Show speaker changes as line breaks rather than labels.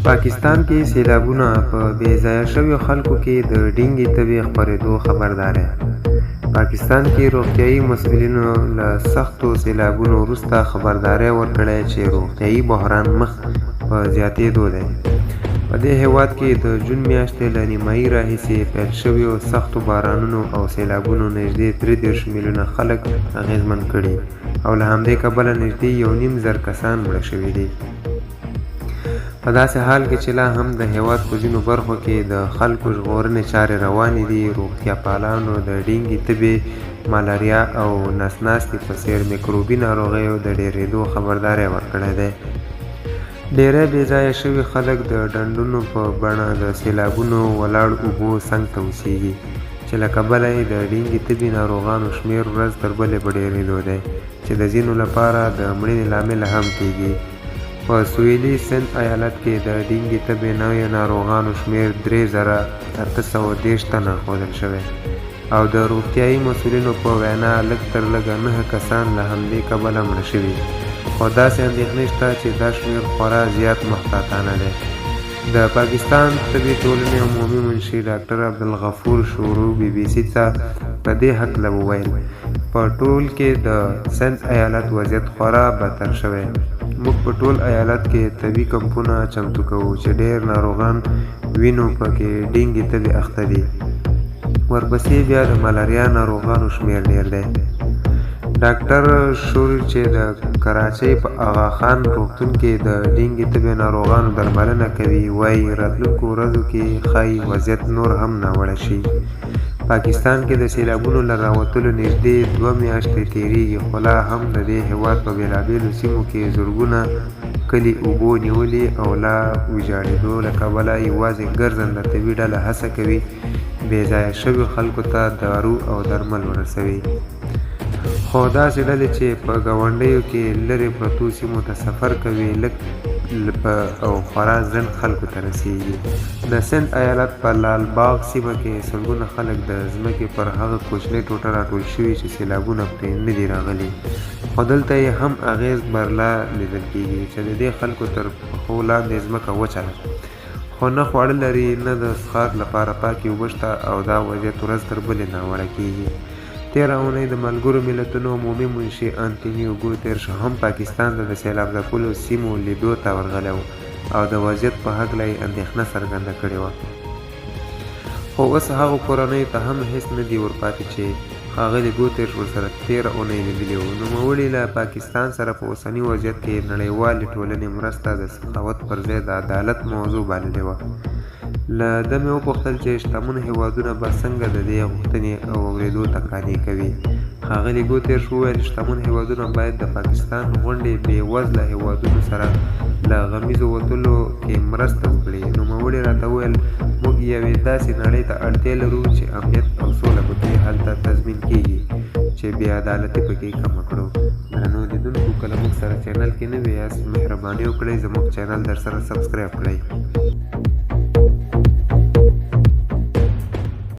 پاکستان کې سیلابونه په بې ځایه شویو خلکو کې د ډینګي تبې خپرېدو خبرداری. پاکستان کې روغتیايي مسؤلینو له سختو سیلابونو وروسته خبرداری ورکړې چې روغتیايي بحران مخ په زیاتېدو دی. په دې هیواد کې د جون میاشتې له نیمایي راهیسې پیل شویو سختو بارانونو او سیلابونو نږدې 33 میلیونه خلک اغېزمن کړي او له همدې کبله نږدې 1.5 زره کسان مړه شوي دي. په داسې حال کې چې لا هم د هیواد په ځینو برخو کې د خلکو ژغورنې چارې روانې دي، روغتیا پالانو د ډینګي تبې، مالاریا او نس ناستې په څېر میکروبي ناروغیو د ډېرېدو خبرداری ورکړی دی. ډېری بې ځایه شوي خلک د ډنډونو په بڼه د سیلابونو ولاړ اوبو څنګ ته اوسېږي چې له کبله یې د ډینګي تبې ناروغانو شمېر ورځ تر بلې په ډېرېدو دی چې د ځینو لپاره د مړینې لامله هم کېږي. په سویلي سند ایالت کې د ډینګي تبې نویو ناروغانو شمېر 3830 تنه ښودل شوی او د روغتیايي مسؤلینو په وینا لږ تر لږه 9 کسان له همدې کبله مړه شوي، خو داسې اندېښنې شته چې دا شمېر خورا زیات محتاطانه دی. د پاکستان طبي ټولنې عمومي منشي ډاکټر عبدالغفور شورو BBC ته په دې هکله وویل: په ټول کې د سند ایالت وضعیت خورا بدتر شوی. موږ په ټول ایالت کې طبي کمپونه چمتو کوو چې ډېر ناروغان وینو پکې ډینګي تبې اخته دي. ورپسې بیا د ملاریا ناروغانو شمېر ډېر دی. ډاکټر شور چې د کراچۍ په آغا خان روغتون کې د ډینګي تبې ناروغانو درملنه کوي وایي راتلونکو ورځو کې ښایي وضعیت نور هم ناوړه شي. پاکستان کې د سیلابونو له راوتلو نږدې 2 میاشتې تېرېږي، خو لا هم د دې هېواد په بېلابېلو سیمو کې زرګونه کلي اوبو نیولي او لا ویجاړېدو له کبله یوازې ګرځنده طبي ډله هڅه کوي بې ځایه شویو خلکو ته دارو او درمل ورسوي. خو داسې ډلې چې په ګاونډیو کې لرې پرتو سیمو ته سفر کوي لږ او خورا ځنډ خلکو ته رسېږي. د سند ایالت په لال باغ سیمه کې سلګونه خلک د ځمکې پر هغه کوچنۍ ټوټه راټول شوي چې سیلابونه پرې نه دي راغلي، خو دلته یې هم اغېز برلا لیدل کېږي چې د دې خلکو تر پښو لاندې ځمکه وچه ده، خو نه خواړه لري نه د څښاک لپاره پاکې اوبه شته او دا وضعیت ورځ تر بلې ناوړه کېږي. تېره اونۍ د ملګرو ملتونو عمومي منشي انټونیو ګوتریش هم پاکستان ته د سیلاب ځپلو سیمو لیدو ته ورغلی و او د وضعیت په هکله یې اندېښنه څرګنده کړې وه، خو اوس هغو کورنیو ته هم هېڅ نه دي ورپاتې چې ښاغلي ګوتریش ورسره تېره اونۍ لیدلي وو. نوموړي له پاکستان سره په اوسني وضعیت کې نړیوالې ټولنې مرسته د سخاوت پر ځای د عدالت موضوع بللې وه. له ده مې وپوښتل چې شتمن هېوادونه به څنګه د دې غوښتنې او اورېدو ته قانع کوي. ښاغلي ګوتریش وویل شتمن هېوادونه باید د پاکستان غوندې بې وزله هېوادونو سره له غمیزو وتلو کې مرسته وکړي. نوموړي راته وویل موږ یوې داسې نړۍ ته اړتیا لرو چې امنیت او سوله پکې هلته تضمین کېږي چې بې عدالتي پکې کمه کړو. درنو لیدونکو، که له موږ سره چینل کې نوي یاست مهرباني وکړئ زموږ چینل در سره سبسکرایب کړئ.